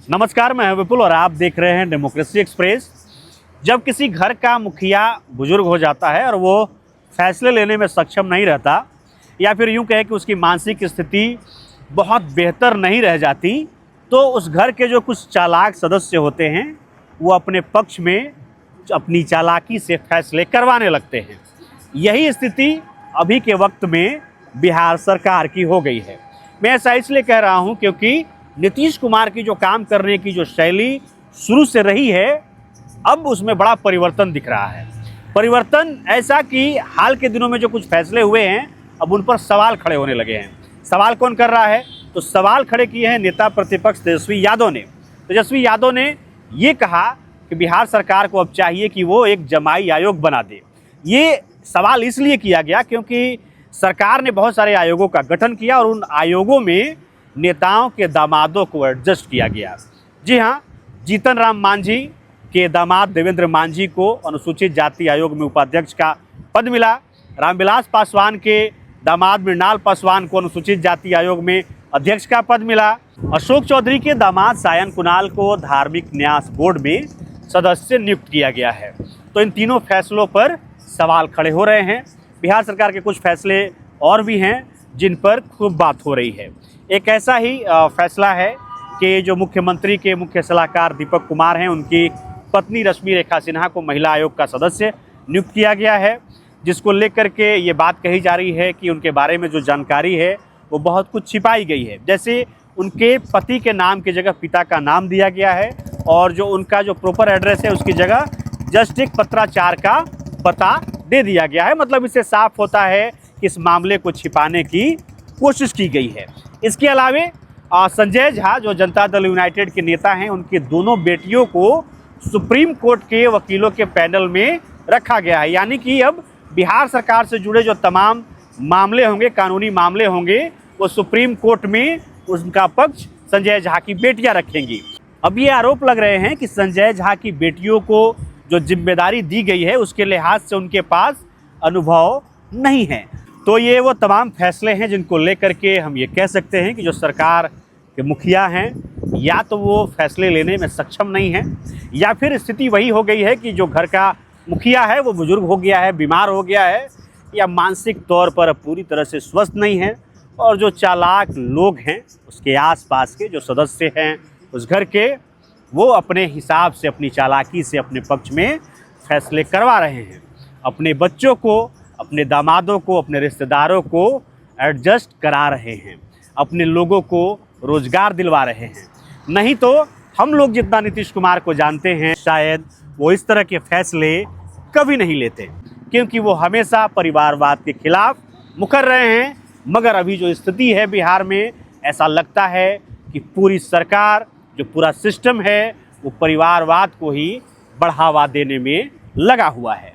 नमस्कार, मैं विपुल और आप देख रहे हैं डेमोक्रेसी एक्सप्रेस। जब किसी घर का मुखिया बुजुर्ग हो जाता है और वो फैसले लेने में सक्षम नहीं रहता या फिर यूं कहे कि उसकी मानसिक स्थिति बहुत बेहतर नहीं रह जाती, तो उस घर के जो कुछ चालाक सदस्य होते हैं वो अपने पक्ष में अपनी चालाकी से फैसले करवाने लगते हैं। यही स्थिति अभी के वक्त में बिहार सरकार की हो गई है। मैं ऐसा इसलिए कह रहा हूं क्योंकि नीतीश कुमार की जो काम करने की जो शैली शुरू से रही है, अब उसमें बड़ा परिवर्तन दिख रहा है। परिवर्तन ऐसा कि हाल के दिनों में जो कुछ फैसले हुए हैं, अब उन पर सवाल खड़े होने लगे हैं। सवाल कौन कर रहा है? तो सवाल खड़े किए हैं नेता प्रतिपक्ष तेजस्वी यादव ने। तेजस्वी यादव ने ये कहा कि बिहार सरकार को अब चाहिए कि वो एक जमाई आयोग बना दे। ये सवाल इसलिए किया गया क्योंकि सरकार ने बहुत सारे आयोगों का गठन किया और उन आयोगों में नेताओं के दामादों को एडजस्ट किया गया। जी हाँ, जीतन राम मांझी के दामाद देवेंद्र मांझी को अनुसूचित जाति आयोग में उपाध्यक्ष का पद मिला। रामविलास पासवान के दामाद मृणाल पासवान को अनुसूचित जाति आयोग में अध्यक्ष का पद मिला। अशोक चौधरी के दामाद सायन कुणाल को धार्मिक न्यास बोर्ड में सदस्य नियुक्त किया गया है। तो इन तीनों फैसलों पर सवाल खड़े हो रहे हैं। बिहार सरकार के कुछ फैसले और भी हैं जिन पर खूब बात हो रही है। एक ऐसा ही फैसला है कि जो मुख्यमंत्री के मुख्य सलाहकार दीपक कुमार हैं, उनकी पत्नी रश्मि रेखा सिन्हा को महिला आयोग का सदस्य नियुक्त किया गया है, जिसको लेकर के ये बात कही जा रही है कि उनके बारे में जो जानकारी है वो बहुत कुछ छिपाई गई है। जैसे उनके पति के नाम की जगह पिता का नाम दिया गया है और जो उनका जो प्रॉपर एड्रेस है उसकी जगह जस्ट एक पत्राचार का पता दे दिया गया है। मतलब इससे साफ होता है कि इस मामले को छिपाने की कोशिश की गई है। इसके अलावे संजय झा जो जनता दल यूनाइटेड के नेता हैं, उनकी दोनों बेटियों को सुप्रीम कोर्ट के वकीलों के पैनल में रखा गया है। यानी कि अब बिहार सरकार से जुड़े जो तमाम मामले होंगे, कानूनी मामले होंगे, वो सुप्रीम कोर्ट में उनका पक्ष संजय झा की बेटियां रखेंगी। अब ये आरोप लग रहे हैं कि संजय झा की बेटियों को जो जिम्मेदारी दी गई है उसके लिहाज से उनके पास अनुभव नहीं है। तो ये वो तमाम फैसले हैं जिनको लेकर के हम ये कह सकते हैं कि जो सरकार के मुखिया हैं, या तो वो फैसले लेने में सक्षम नहीं है या फिर स्थिति वही हो गई है कि जो घर का मुखिया है वो बुजुर्ग हो गया है, बीमार हो गया है, या मानसिक तौर पर पूरी तरह से स्वस्थ नहीं है। और जो चालाक लोग हैं, उसके आसपास के जो सदस्य हैं उस घर के, वो अपने हिसाब से, अपनी चालाकी से अपने पक्ष में फैसले करवा रहे हैं। अपने बच्चों को, अपने दामादों को, अपने रिश्तेदारों को एडजस्ट करा रहे हैं, अपने लोगों को रोजगार दिलवा रहे हैं। नहीं तो हम लोग जितना नीतीश कुमार को जानते हैं, शायद वो इस तरह के फैसले कभी नहीं लेते, क्योंकि वो हमेशा परिवारवाद के खिलाफ मुकर रहे हैं। मगर अभी जो स्थिति है बिहार में, ऐसा लगता है कि पूरी सरकार, जो पूरा सिस्टम है, वो परिवारवाद को ही बढ़ावा देने में लगा हुआ है।